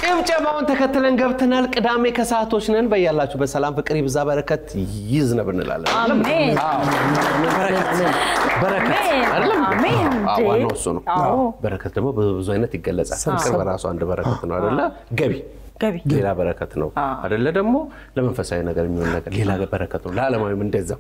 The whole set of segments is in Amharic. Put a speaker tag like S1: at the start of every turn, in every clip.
S1: ጨምጨማውን ተከትለን ገብተናል ቅዳሜ ከሰዓቶች ነን በያላችሁ በሰላም ፍቅር ይብዛ በረከት ይዝነብ እንላለን
S2: አሜን
S1: በረከት አይደለም
S2: አሜን
S1: ዋናው እሱ ነው በረከት ደግሞ ብዙ አይነት ይገለጻል ፍቅር በራሱ አንድ በረከት ነው አይደለ ገቢ ሌላ በረከት ነው አይደለ ደግሞ ለመንፈሳዊ ነገር የሚሆን ነገር ሌላ በረከት ነው ለዓለማዊም እንደዛ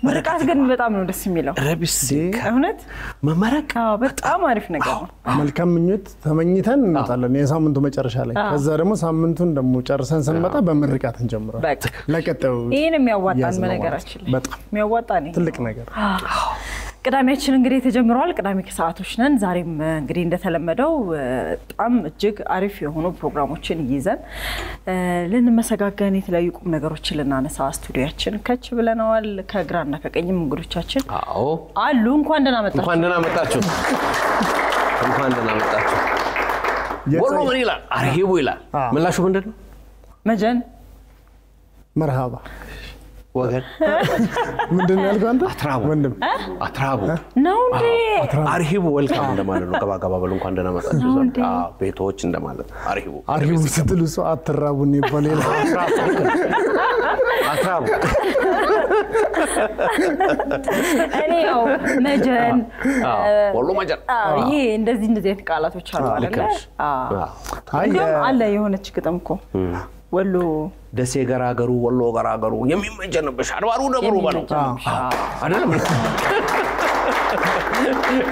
S2: ምርቃት ግን በጣም ነው ደስ የሚለው
S1: ረቢሲ
S2: እውነት
S1: መመረቅ
S2: በጣም አሪፍ ነገር ነው
S3: መልካም ምኞት ተመኝተን እንጣለን የሳምንቱ መጨረሻ ላይ ከዛ ደግሞ ሳምንቱን ደግሞ ጨርሰን ስንመጣ በምርቃት እንጀምራለን ለቀጣዩ
S2: ይሄን የሚያዋጣን በነገራችን ላይ
S3: በጣም
S2: የሚያዋጣን
S3: ትልቅ ነገር
S2: ቅዳሜያችን እንግዲህ ተጀምሯል ቅዳሜ ከሰዓቶች ነን ዛሬም እንግዲህ እንደተለመደው በጣም እጅግ አሪፍ የሆኑ ፕሮግራሞችን ይዘን ለነመሰጋገን የተለያዩ ቁም ነገሮችን ለናነሳ ስቱዲዮአችን ከች ብለናል ከግራና ከቀኝም እንግዶቻችን አሉ እንኳን ደህና መጣችሁ ወሎ ምን ይላል አርሂቡ ይላል ምላሹ ምንድነው መጀን
S3: መርሃባ
S1: ወገን
S3: ምንድነው ያልከው አንተ
S1: ወንድም አትራቡ
S2: ነው እንዴ
S1: አርሂቡ ወልካም እንደማለት ነው ገባገባ በሉ እንኳን ደህና መጣችሁ ቤቶች እንደማለት
S3: አርሂቡ ስትሉ ሰው አትራቡን ይባል ይላል
S1: አትራቡ
S2: እኔው መጀን
S1: ወሎ መጀን
S2: ይሄ እንደዚህ አይነት ቃላቶች አሉ አይደል አለ የሆነች ግጥምኮ ወሎ
S1: ደሴ ገራገሩ ወሎ ገራገሩ የሚመጀንብሽ አድባሩ ደብሩ ባለው አይደለም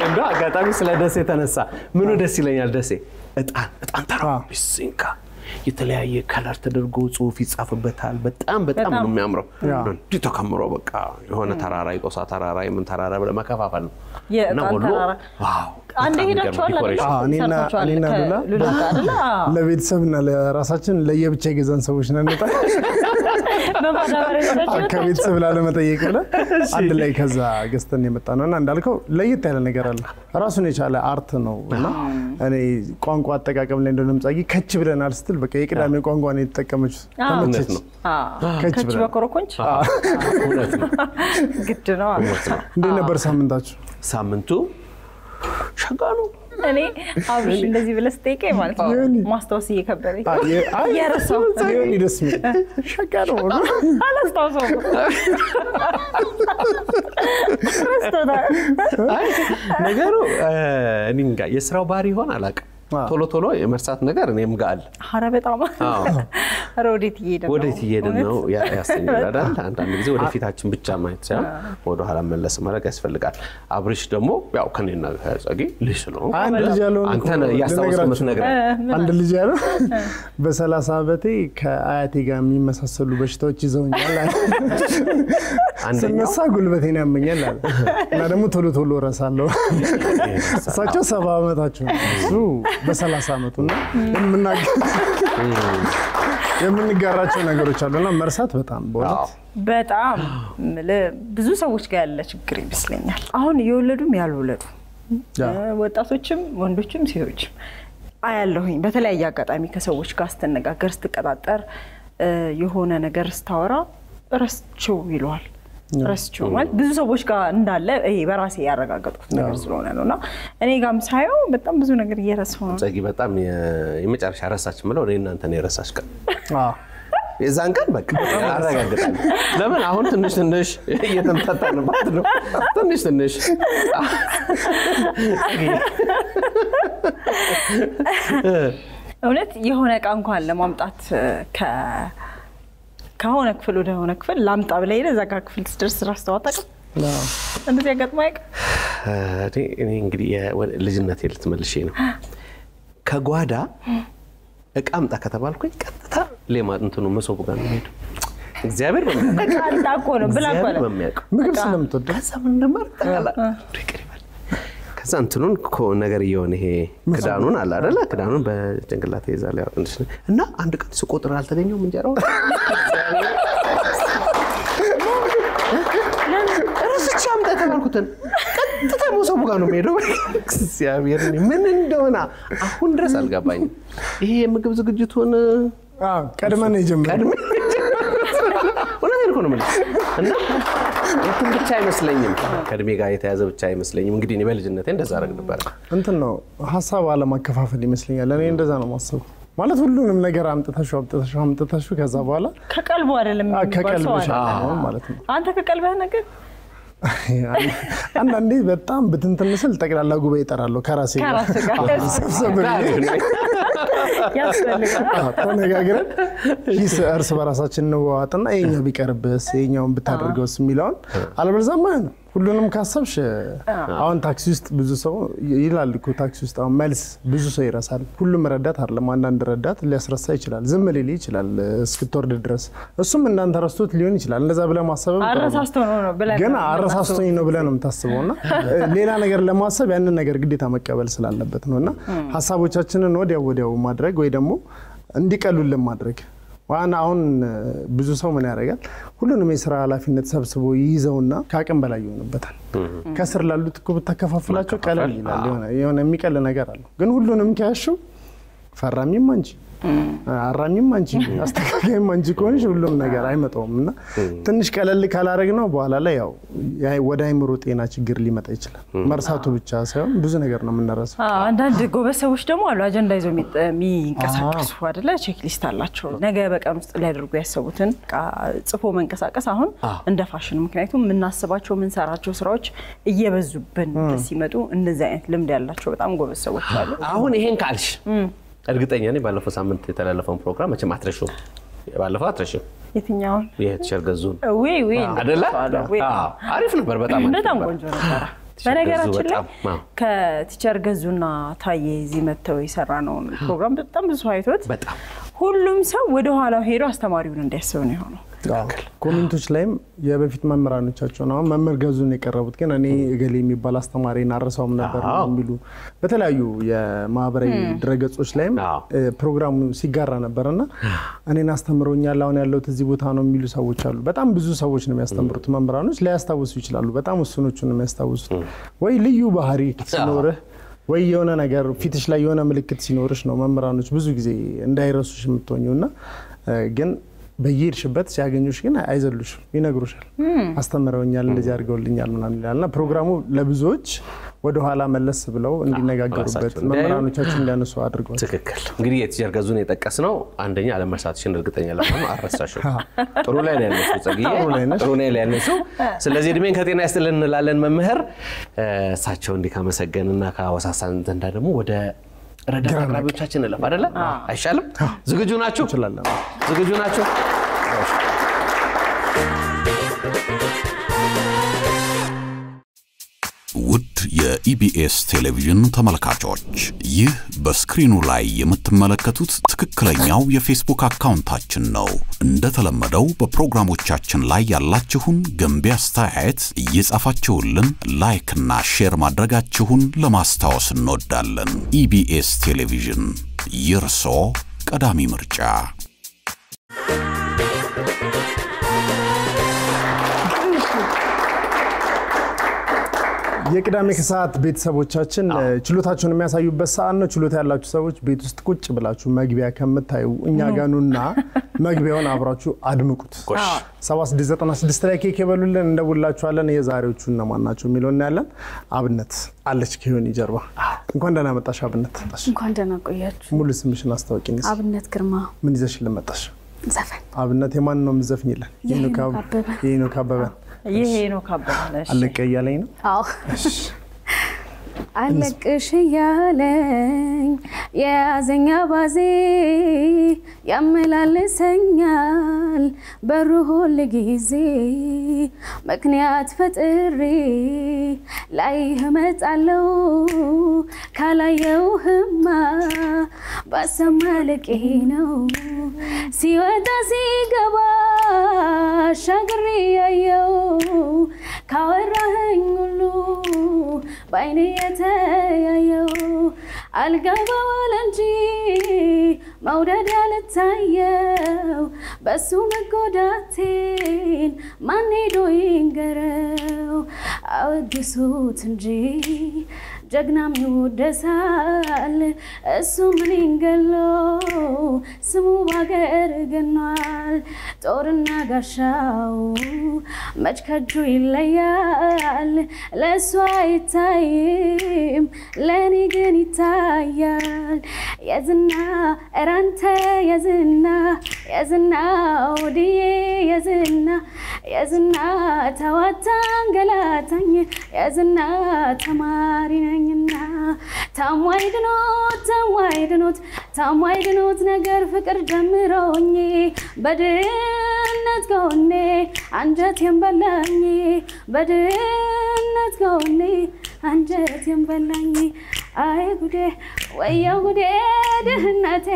S1: እንዴ አጋጣሚ ስለ ደሴ ተነሳ ምኑ ደስ ይለኛል ደሴ እጣን ተራ ቢስንካ የተለያየ ከለር ተደርጎ ጽሁፍ ይጻፍበታል በጣም ነው የሚያምረው እንዴ ተከምሮ በቃ የሆነ ተራራ ይቆሳ ተራራ የምን ተራራ ብለ መከፋፈል ነው
S2: እና ወሎ ዋው አንዴ ሄዳችኋል
S3: እኔና ሉላ ለቤተሰብና ለራሳችን ለየብቻ ገዛን ሰዎች ነን ከቤተሰብ ላለመጠየቅ ብለ አንድ ላይ ከዛ ገዝተን የመጣነውና እንዳልከው ለየት ያለ ነገር አለ ራሱን የቻለ አርት ነውና እኔ ቋንቋ አጠቃቀም ላይ እንደሆነም ጻጊ ከች ብለናል ስትል በቃ የቅዳሜ ቋንቋ ነው የተጠቀመች ተመቸች
S2: ከች በኮረኮንች
S1: እውነት ነው
S2: ግድ ነው
S3: እንዴ ነበር ሳምንቱ
S1: ሸጋኑ
S2: እኔ አብሽ እንደዚህ ብለስ ጠይቀኝ ማለት ነው ማስተዋስ እየከበረኝ ያረሳው
S3: ይሄን ይደስም ሸጋኑ
S2: አላስተዋሰው
S1: ነገሩ እኔን ጋር የስራው ባህሪ ይሆን አላውቅም ቶሎ የመርሳት ነገር እኔም ጋር አለ
S2: ሐራ በጣም ወዴት
S1: እየሄድን ነው ያስተኛል አይደል አንዳንድ ጊዜ ወደ ፊታችን ብቻ ማየት ሳይሆን ወደ ኋላ መለስ ማለት ያስፈልጋል አብርሽ ደግሞ ያው ከኔና ጻጊ ልጅ ነው አንተ ያስተዋወስኩት ነገር
S3: አንድ ልጅ ያለው በ30 ዓመቴ ከአያቴ ጋር የሚመሳሰሉ በሽታዎች ይዘውኛል አንደኛው ጉልበቴን ያመኛል አለ እና ደግሞ ቶሎ ረሳለሁ እሳቸው 70 ዓመታቸው እሱ በ30 ዓመቱና የምንጋራቸው ነገሮች አሉና መርሳት በጣም
S2: ብዙ ሰዎች ጋር ያለ ችግር ይመስለኛል አሁን የወለዱም ያልወለዱ ወጣቶችም ወንዶችም ሴቶችም አያለሁኝ በተለያየ አጋጣሚ ከሰዎች ጋር ስትነጋገር ስትቀጣጠር የሆነ ነገር ስታወራ ረስቸው ይሏል ረስቸው ማለት ብዙ ሰዎች ጋር እንዳለ በራሴ ያረጋግጡት ነገር ስለሆነ ነውና እኔ ጋርም ሳይው በጣም ብዙ ነገር እየረሳው ነው
S1: ጻጊ በጣም የመጨረሻ ረሳች ማለት ነው እናንተ ነው የረሳሽ ቀን የዛን ቀን በቃ አረጋግጣለሁ ለምን አሁን ትንሽ እየተንጣጣንባት ነው ትንሽ
S2: እውነት የሆነ ዕቃ እንኳን ለማምጣት ከሆነ ክፍል ወደ ሆነ ክፍል ላምጣ ብለ ይለ ዘጋ ክፍል ትደርስ ራስተዋጣቀ እንደዚህ ያጋጥማይክ
S1: እኔ እንግዲህ ልጅነቴ ልትመልሽ ነው ከጓዳ ዕቃ አምጣ ከተባልኩኝ ቀጥታ ሌማት እንትኑ መሶቡ ጋር ነው ሄዱ እግዚአብሔር በሚያውቀው
S2: ነው ብላ ቆለ
S3: ምግብ ስለምትወድ
S1: ከዛ ምን እንደማር ተቃላ ከዛ እንትኑን ነገር ይሆን ይሄ ክዳኑን አለ አይደለ ክዳኑን በጭንቅላት ይዛል ያው እና አንድ ቀን ስቆጥር አልተገኘውም እንጀራው ረስቻም ተተማልኩትን ቀጥታ ሞሰቡ ጋር ነው የሚሄደው እግዚአብሔር ምን እንደሆነ አሁን ድረስ አልገባኝም ይሄ የምግብ ዝግጅቱን
S3: ቀድመን ይጀምራል
S1: ወላሂ ነው ማለት እና እንትን ብቻ አይመስለኝም ከድሜ ጋር የተያዘ ብቻ አይመስለኝም እንግዲህ እኔ በልጅነቴ እንደዛ አረግ ነበር
S3: እንትን ነው ሐሳብ አለማከፋፈል ይመስለኛል እኔ እንደዛ ነው ማሰብ ማለት ሁሉንም ነገር አምጥተሽው ከዛ በኋላ
S2: ከቀልቡ አይደለም
S3: ከቀልብሽ ማለት ነው
S2: አንተ ከቀልብህ ነገር
S3: አንዳንዴ በጣም በትንትንስል ጠቅላላ ጉባኤ ይጠራሉ ከራሴ ጋር ተነጋግረን እርስ በራሳችን ነው ዋጥና የኛው ቢቀርብስ የኛውን ብታደርገውስ የሚለውን አለበለዚያማ ሁሉንም ካሰብሽ አሁን ታክሲ ውስጥ ብዙ ሰው ይላል እኮ ታክሲ ውስጥ አሁን መልስ ብዙ ሰው ይረሳል ሁሉም ረዳት አይደለም አንዳንድ ረዳት ሊያስረሳ ይችላል ዝም ሊል ይችላል እስክትወርድ ድረስ እሱም እንዳንተ ረስቶት ሊሆን ይችላል እንደዛ ብለ ማሰብ
S2: አረሳስቶ ነው ብለ
S3: ግን አረሳስቶኝ ነው ብለ ነው የምታስበውና ሌላ ነገር ለማሰብ ያንን ነገር ግዴታ መቀበል ስላለበት ነውና ሐሳቦቻችንን ወዲያው ማድረግ ወይ ደግሞ እንዲቀሉልን ማድረግ ዋና አሁን ብዙ ሰው ምን ያደርጋል ሁሉንም የሥራ ኃላፊነት ሰብስቦ ይይዘውና ካቀም በላይ ይሆንበታል ከስር ላሉት እኮ በተከፋፍላቸው ቀለል ይላል የሆነ የሚቀል ነገር አለ ግን ሁሉንም ከያሹ ፈራሚም አንቺ አራሚም አንቺ አስተካካይም አንቺ ኮንሽ ሁሉም ነገር አይመጣውምና ትንሽ ቀለል ካላረግ ነው በኋላ ላይ ያው ወደ አይምሮ ጤና ችግር ሊመጣ ይችላል መርሳቱ ብቻ ሳይሆን ብዙ ነገር ነው የምንረሳው
S2: አንዳንድ ጎበሰዎች ደግሞ አሉ አጀንዳ ይዘው የሚንቀሳቀሱ አይደለ ቼክ ሊስት አላቸው ነገ በቀን ውስጥ ሊያደርጉ ያሰቡትን ጽፎ መንቀሳቀስ አሁን እንደ ፋሽን ምክንያቱም ምናስባቸው ምንሰራቸው ስራዎች እየበዙብን ሲመጡ እንደዚህ አይነት ልምድ ያላቸው በጣም ጎበሰዎች አሉ
S1: አሁን ይሄን ካልሽ እርግጠኛ ነኝ ባለፈው ሳምንት የተላለፈው ፕሮግራም መቼም አትረሹም ባለፈው አትረሹም
S2: የትኛው
S1: የቲቸር ገዙን
S2: ወይ
S1: አይደለ አሪፍ ነበር በጣም
S2: ቆንጆ ነበር በነገራችን ላይ ከቲቸር ገዙና ታዬ እዚህ መተው ይሰራነው ፕሮግራም በጣም ብዙ አይቶት
S1: በጣም
S2: ሁሉም ሰው ወደ ኋላው ሄዶ አስተማሪውን እንዲያስብ ነው የሆነው
S3: ኮሜንቶች ላይም የበፊት መምህራኖቻቸው ነው መምህር ገዙን የቀረቡት ግን እኔ እገሌ የሚባል አስተማሪና አረሳውም ነበር የሚሉ በተለያዩ የማህበራዊ ድረገጾች ላይም ፕሮግራሙ ሲጋራ ነበርና እኔን አስተምሮኛል አሁን ያለውት እዚህ ቦታ ነው የሚሉ ሰዎች አሉ በጣም ብዙ ሰዎች ነው የሚያስተምሩት መምህራኖች ሊያስታውሱ ይችላሉ በጣም ወስኖቹ ነው የሚያስታውሱት ወይ ልዩ ባህሪ ሲኖርህ ወይ የሆነ ነገር ፊትሽ ላይ የሆነ ምልክት ሲኖርሽ ነው መምህራኖች ብዙ ጊዜ እንዳይረሱሽ የምትሆኚውና ግን በየርሽበት ሲያገኙሽ ግን አይዘሉሽ ይነግሩሻል አስተምረውኛል እንደዚህ አድርገውልኛል ምናምን ይላልና ፕሮግራሙ ለብዙዎች ወደ ኋላ መለስ ብለው እንዲነጋገሩበት መምህራኖቻችን እንዲያነሱ አድርገዋል
S1: ትክክል እንግዲህ የቲቸር ገዙን የጠቀስነው አንደኛ አለመርሳትሽን እርግጠኛ ለመሆን አረሳሽው ጥሩ ላይ ነው ያለሽው ጸግዬ ጥሩ ላይ ያለሽው ስለዚህ እድሜን ከጤና ያስጥልን እንላለን መምህር እሳቸው እንዲካመሰገንና ካወሳሳን ዘንዳ ደግሞ ወደ ረዳት አቅራቢዎቻችን ለፍ አይደለ አይሻልም ዝግጁ ናችሁ ዝግጁ ናችሁ
S4: ውድ የኢቢኤስ ቴሌቪዥን ተመልካቾች ይህ በስክሪኑ ላይ የምትመለከቱት ትክክለኛው የፌስቡክ አካውንታችን ነው እንደተለመደው በፕሮግራሞቻችን ላይ ያላችሁን ገንቢ አስተያየት እየጻፋችሁልን ላይክ እና ሼር ማድረጋችሁን ለማስታወስ እንወዳለን ኢቢኤስ ቴሌቪዥን የርሶ ቀዳሚ ምርጫ
S3: የቅዳሜ ከሰዓት ቤተሰቦቻችን ችሎታቸውን የሚያሳዩበት ሰዓት ነው ችሎታ ያላችሁ ሰዎች ቤት ውስጥ ቁጭ ብላችሁ መግቢያ ከምታዩ እኛ ጋኑና መግቢያውን አብራችሁ አድምቁት 7696 ላይ ኬክ ይበሉልን እንደውላችኋለን የዛሬዎቹ እነማን ናቸው የሚለውን ያለን አብነት አለች ከሆነ ይጀርባ እንኳን ደህና መጣሽ አብነት
S5: እንኳን ደህና ቆያችሁ
S3: ሙሉ ስምሽን አስተዋቂኝ
S5: አብነት ግርማ
S3: ምን ይዘሽልን መጣሽ
S5: ዘፈን
S3: አብነት የማን ነው ምዘፍኝልን የሄኖክ አበበ
S2: የሄኖክ አበበ
S3: አለቀ ያለኝ ነው
S5: አዎ አለቅሽ ያለኝ ያዘኛ ባዜ ያመላልሰኛል በሩሁል ጊዜ ምክንያት ፈጥሬ ላይ ህመጣለው ካላየውህማ በሰማለቄ ነው ሲወጣ ሲገባ ሻግሬ ያየው ካወራኸኝ ሁሉ ባይኔ የተያየው አልገባው እንጂ መውደድ ያልታየው በሱ መጎዳቴን ማን ሄዶ ይንገረው አወድሱት እንጂ ጀግናም ይወደሳል እሱ ምን ይንገሎ ስሙ ባገር ገኗል ጦርና ጋሻው መች ከጁ ይለያል ለሱ አይታይም ለኔ ግን ይታያል የዝና እራንተ የዝና ወዲዬ የዝና ተዋታን ገላታኝ የዝና ተማሪ ነኝና ታሟይድኖት ነገር ፍቅር ጀምሮኝ በድነት ጎኔ አንጀቴን በላኝ በድነት ጎኔ አንጀቴን በላኝ አይ ጉዴ ወያው ጉዴ ድህነቴ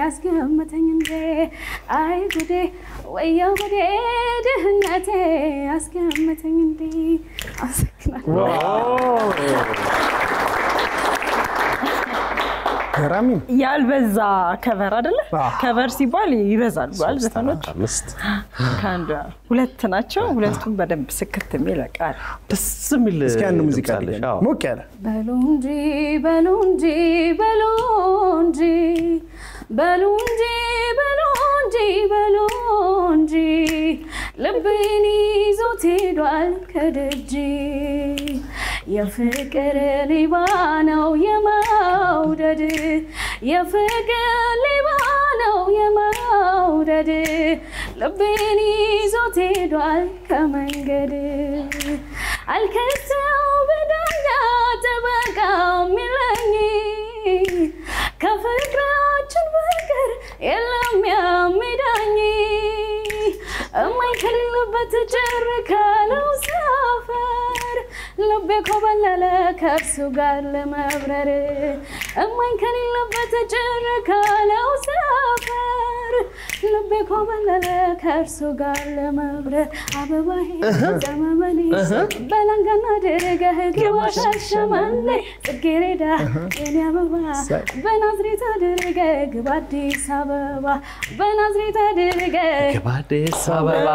S5: አስገመተኝ እንዴ አይ ጉዴ ወያው ጉዴ ድህነቴ አስገመተኝ እንዴ
S3: ገራሚ
S2: ያልበዛ ከቨር አይደለ ከቨር ሲባል ይበዛል ባል ዘፈኖች ካንዳ ሁለት ናቸው ሁለቱም በደንብ ስክት የሚል ቃል
S1: ደስ የሚል
S3: እስኪ አንድ ሙዚቃ ሞቅ ያለ
S5: በሉንጂ ልቤን ይዞት ሄዷል ከደጅ የፍቅር ሌባ ነው የመውደድ የፍቅር ሌባ ነው የመውደድ ልቤን ይዞት ሄዷል ከመንገድ አልከሰው በዳኛ ጠበቃ ሚለኝ ከፍቅራችን በቀር የለም የሚዳኝ እማኝ ከሌለበት ጭር ካለው ሰፈር ልቤ ኮበለለ ከእርሱ ጋር ለመብረር እማኝ ከሌለበት ጭር ካለው ሰፈር ልቤ ኮበለለ ከእርሱ ጋር ለመብረር አበባዬ ዘመመኔ በለንጋና ድርገህ ግባ ሻሸመኔ ጽጌረዳ የኔ አበባ በናዝሬት አድርገህ ግባ አዲስ አበባ በናዝሬት አድርገህ
S1: ግባ አዲስ አበባ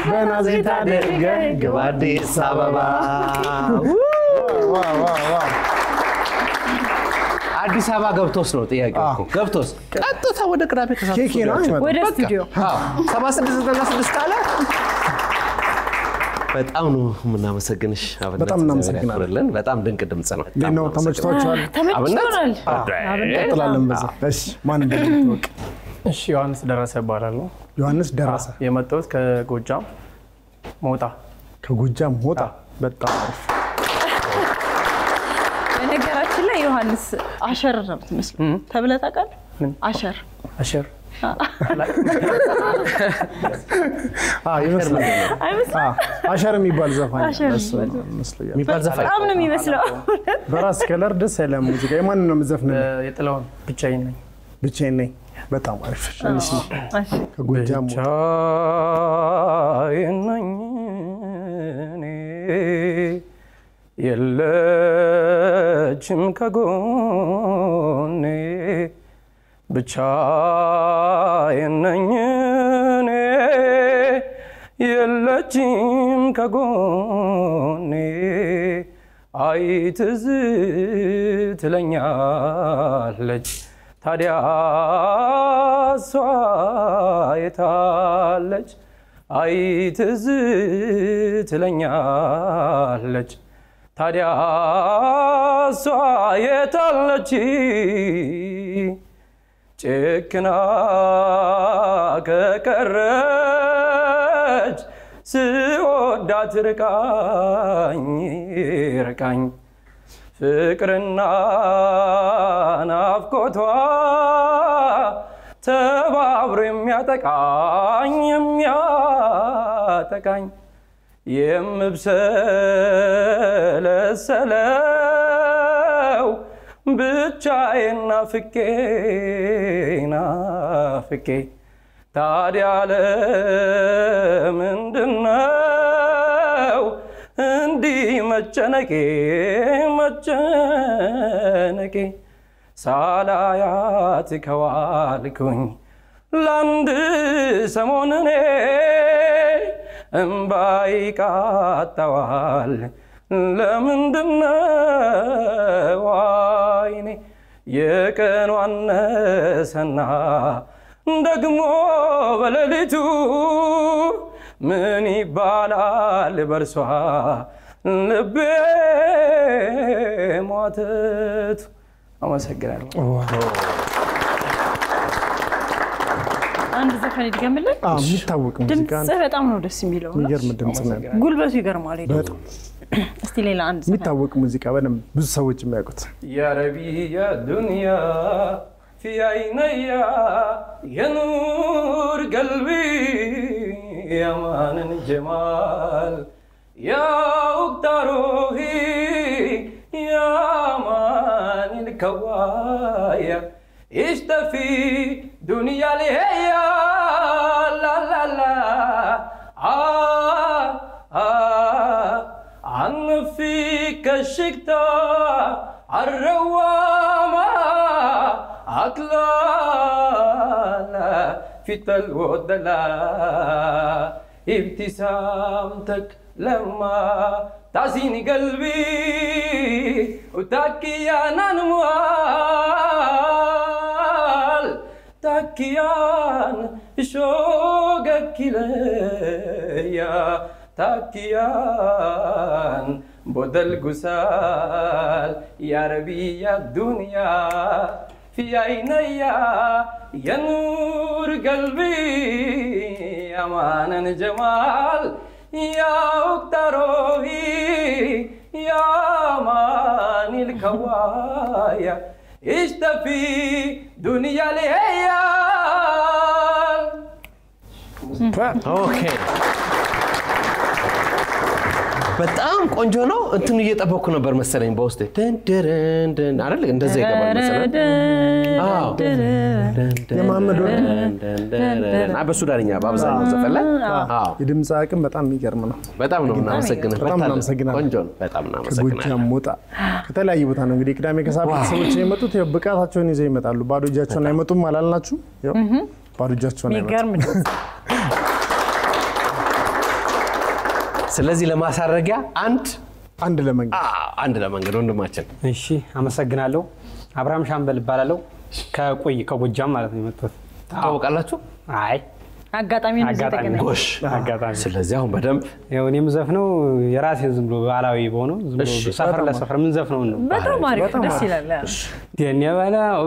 S1: በናዝሬት አድርገህ ግባ አዲስ አበባ አዲስ አበባ ገብቶስ ነው ጥያቄው እኮ ገብቶስ ቀጥታ ወደ ቅዳሜ ከሳት
S3: ኬኬ ነው
S2: ወደ ስቱዲዮ
S1: 7696 አለ በጣም ነው ምናመሰግንሽ አብነት
S3: በጣም እናመሰግናለን
S1: በጣም ድንቅ ድምጽ ነው
S3: ነው ተመችቷችኋል
S2: ተመችቶናል
S3: እንቀጥላለን በዛ እሺ ማን እንደምትወቅ
S6: እሺ ዮሐንስ ደረሰ ይባላልው
S3: ዮሐንስ ደረሰ
S6: የመጣሁት ከጎጃም ሞጣ
S3: ከጎጃም ሞጣ በጣም አሪፍ
S2: በነገራችን ላይ ዮሐንስ አሸር ነው የምትመስለው ተብለህ ታውቃለህ አሸር
S3: ይመስላል አሸር የሚባል ዘፋኝ
S1: የሚባል ዘፋኝ
S2: በጣም ነው የሚመስለው
S3: በራስ ከለር ደስ ያለ ሙዚቃ የማን ነው የምትዘፍነው
S6: የጥላውን
S3: ብቻዬን ነኝ በጣም አሪፍ እሺ ከጎጃም
S6: ብቻዬን ነኝ እኔ የለችም ከጎኔ ብቻዬን ነኝ እኔ የለችም ከጎኔ አይ ትዝ ትለኛለች ታዲያ እሷ የታለች አይ ትዝ ትለኛለች ታዲያ እሷ የታለች ጭክና ከቀረች ስወዳት ርቃኝ ፍቅርና ናፍቆቷ ተባብሮ የሚያጠቃኝ የምብሰለሰለው ብቻዬን ናፍቄ ታዲያ ለምንድነው እንዲህ መጨነቄ ሳላያት ከዋልኩኝ ለአንድ ሰሞን እኔ እምባይ ቃጠዋል ለምንድነው አይኔ የቀኑ አነሰና ደግሞ በሌሊቱ ምን ይባላል በርሷ ልቤ ሟተቱ አመሰግናለሁ
S2: አንድ ዘፈን ይድገምልን
S3: የሚታወቅ ሙዚቃ
S2: ድምጽ በጣም ነው ደስ የሚለው
S3: የሚገርም ድምጽ ነው
S2: ጉልበቱ ይገርማል በጣም እስቲ ሌላ አንድ ዘፈን
S3: የሚታወቅ ሙዚቃ በደንብ ብዙ ሰዎች የሚያውቁት
S6: يا ربي يا دنيا في عيني يا نور قلبي يا مان الجمال يا وقت روحي يا مان الكوايا اشتفي دنيا لهيا لا لا لا عن فيك الشكتا الروامة أطلالا في تلو الدلاء ابتسامتك لما تعزيني قلبي وتاكيان أنوال تاكيان شوقك ليا تاكيان بدل قسال يا ربي يا الدنيا في عيني يا نور قلبي يا مان جمال يا وقت روحي يا مان الكوايا اشتفي دنيا لهيال
S1: اوكي በጣም ቆንጆ ነው እንትኑ እየጠበኩ ነበር መሰለኝ በውስጤ ደንደረን አይደል እንደዛ ይገባል መሰለኝ አዎ
S3: የማመድ
S1: በሱዳንኛ በአብዛኛው ዘፈን ላይ
S3: አዎ የድምጽ አቅም በጣም የሚገርም ነው
S1: በጣም ነው እናመሰግናለን ቆንጆ ነው በጣም እናመሰግናለን
S3: ከጎጃም ሞጣ ከተለያየ ቦታ ነው እንግዲህ ቅዳሜ ከሰዓት ሰዎች የመጡት ብቃታቸውን ይዘው ይመጣሉ ባዶ እጃቸውን አይመጡም አላልናችሁ ያው ባዶ እጃቸውን አይመጡም
S1: ስለዚህ ለማሳረጊያ
S3: አንድ
S1: ለመንገድ ወንድማችን
S7: እሺ አመሰግናለሁ አብርሃም ሻምበል ይባላልው ከጎጃም ማለት ነው የመጣሁት
S1: ታውቃላችሁ
S7: አይ
S2: አጋጣሚ ነው
S7: አጋጣሚ
S1: ጎሽ
S7: አጋጣሚ
S1: ስለዚህ አሁን በደንብ
S7: ያው እኔም ዘፍነው የራሴን ዝም ብሎ ባላዊ በሆነው ዝም ብሎ ሰፈር ለሰፈር ምን ዘፍነው ነው
S2: በጣም አሪፍ ደስ ይላል
S7: ዲያኛ በላው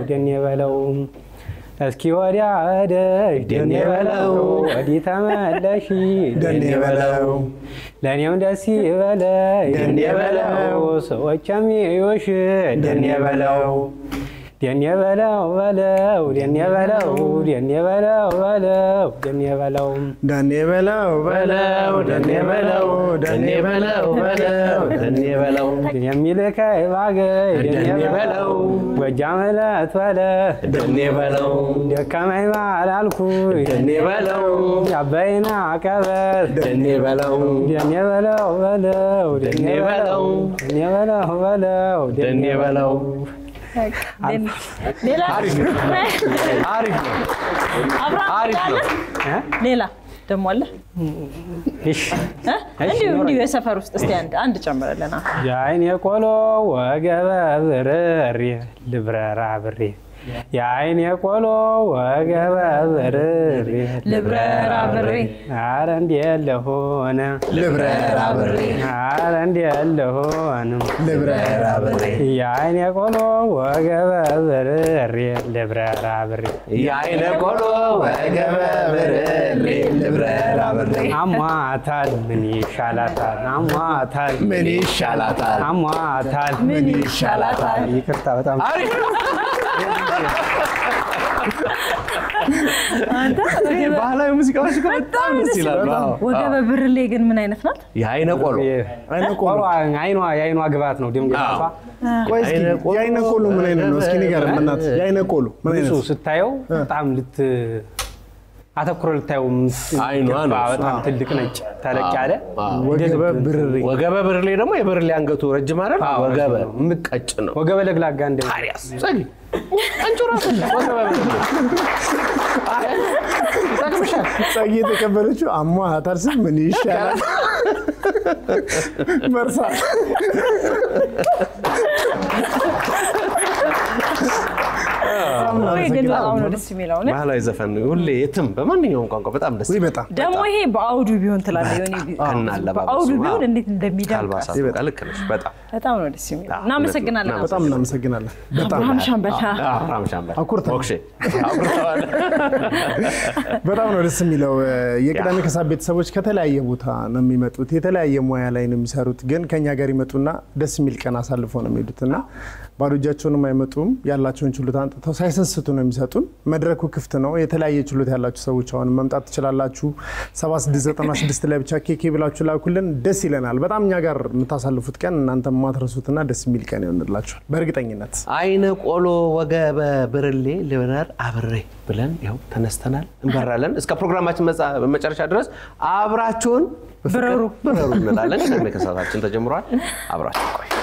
S7: دنيا بلاو اسكي ودي عادك دنيا بلاو ودي تملشي دنيا بلاو لاني مدسي بلاي دنيا بلاو سوچم يوش دنيا بلاو دنيا بلاو دنيا بلاو دنيا بلاو دنيا بلاو
S3: دنيا بلاو دنيا بلاو دنيا بلاو
S1: دنيا بلاو
S7: دنيا ملك باغي دنيا بلاو وجاملات ولا
S1: دنيا بلاو
S7: دكماي مالالكو
S1: دنيا بلاو
S7: يا بينا عكبر
S1: دنيا بلاو
S7: دنيا بلاو
S1: دنيا بلاو
S7: دنيا بلاو
S1: دنيا بلاو
S2: ሌላ ሌላ ደሞ አለ
S7: እሺ
S2: እንዴ የሰፈር ውስጥ እስቲ አንድ ጨምረለና
S7: ያይን የቆሎ ወገበ ብርሪ ልብረራ ብሪ ያይን የቆሎ ወገበ ብርሪ
S2: ልብረራ ብሪ
S7: አረ እንዲያለሆነ
S3: ልብረራ ብሪ
S7: አረ እንዲያለሆነ
S3: ልብረራ ብሪ
S7: ያይን የቆሎ ወገበ ብርሪ ልብረራ ብሪ
S1: ያይን የቆሎ ወገበ ብርሪ ልብረራ ብሪ
S7: አሟታል ምን ይሻላታል አሟታል
S3: ምን ይሻላታል
S7: አሟታል
S3: ምን ይሻላታል
S7: ይቅርታ በጣም
S1: አሪፍ
S2: አንተ
S1: ባህላዊ ሙዚቃዎች በጣም ደስ ይላሉ።
S2: ወገበ ብርሌ ግን ምን አይነት ናት?
S1: የአይነ ቆሎ
S7: የአይኗ ግባት ነው ድምቀቷ።
S3: ቆይ እስኪ የአይነ ቆሎ ምን አይነት ነው? እስኪ ንገረን በእናትህ። የአይነ ቆሎ ምን አይነት ነው?
S7: ስታየው በጣም አተኩሮ ልታየው
S1: አይኗ ነው
S7: በጣም ትልቅ ነጭ ተለቅ ያለ
S1: ወገበ ብርሌ ደግሞ የብርሌ አንገቱ ረጅም አይደል? ወገበ ምቀጭ ነው።
S7: ወገበ ለግላጋ እንደ
S1: ታሪያስ ጸጊ አንቾራ ወገበ
S3: ጸጊ ተቀበለችው አሟታል ስም ምን ይሻላል? መርሳ
S1: ባህላዊ ዘፈን ሁሌ የትም በማንኛውም ቋንቋ በጣም ደስ
S3: ይላል።
S2: ደግሞ ይሄ በአውዱ ቢሆን ትላለህ የሆነ በአውዱ ቢሆን እንዴት እንደሚደምቅ
S1: ልክ ነሽ።
S2: በጣም ነው ደስ የሚለው። እናመሰግናለን።
S3: በጣም እናመሰግናለን።
S2: አብርሃም ሻምበል
S1: አኩርተዋል።
S3: በጣም ነው ደስ የሚለው። የቅዳሜ ከሰዓት ቤተሰቦች ከተለያየ ቦታ ነው የሚመጡት፣ የተለያየ ሙያ ላይ ነው የሚሰሩት። ግን ከኛ ጋር ይመጡና ደስ የሚል ቀን አሳልፈው ነው የሚሄዱትና ባዶ እጃቸውንም አይመጡም። ያላቸውን ችሎታ አንጥተው ሳይሰስቱ ነው የሚሰጡን። መድረኩ ክፍት ነው። የተለያየ ችሎታ ያላችሁ ሰዎች አሁን መምጣት ትችላላችሁ። 7696 ላይ ብቻ ኬኬ ብላችሁ ላኩልን፣ ደስ ይለናል። በጣም እኛ ጋር የምታሳልፉት ቀን እናንተ ማትረሱትና ደስ የሚል ቀን ይሆንላችኋል በእርግጠኝነት።
S1: አይነ ቆሎ ወገበ ብርሌ ልበራር አብሬ ብለን ይኸው ተነስተናል፣ እንበራለን። እስከ ፕሮግራማችን መጨረሻ ድረስ አብራችሁን ብረሩ እንላለን። ቅዳሜ ከሰዓታችን ተጀምሯል። አብራችሁ ቆዩ።